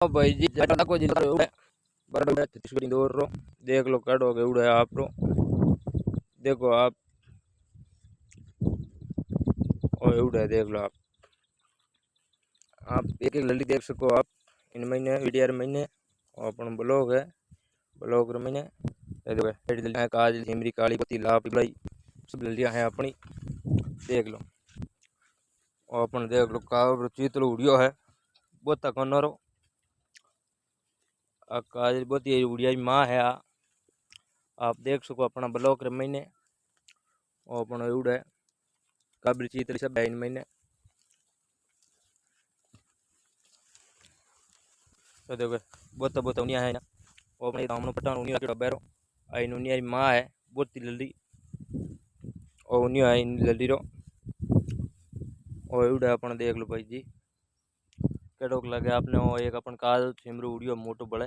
हाँ भाई जी ज्यादा को जिला है बड़ा छत्तीसगढ़ी दौड़ रो देख लो काढ़ो के उड़ा है आप रो देखो आप और उड़ा है देख लो आप एक एक लड़ी देख सको आप इन महीने वीडियो महीने और अपन ब्लॉग है ब्लॉग महीने देखो है काज सिमरी काली पत्ती लाप बड़ी सब लड़ियां हैं अपनी देख लो और अपन देख लो काव चीतलो उड़ियो है बहुत कनरो काज बहुत उड़िया माँ है आप देख सको अपना ब्लॉग महीने और अपन उड़ा है काबरी चीतली सब है इन महीने तो देखो बहुत उनिया है ना वो अपने दामनो पटान उनिया के बैरो आई उनिया माँ है बहुत लल्दी और उनिया है इन लल्दी रो और उड़ा अपन देख लो भाई जी केड़ोक लगे आपने वो एक अपन काल सिमरू उड़ियो मोटो बड़े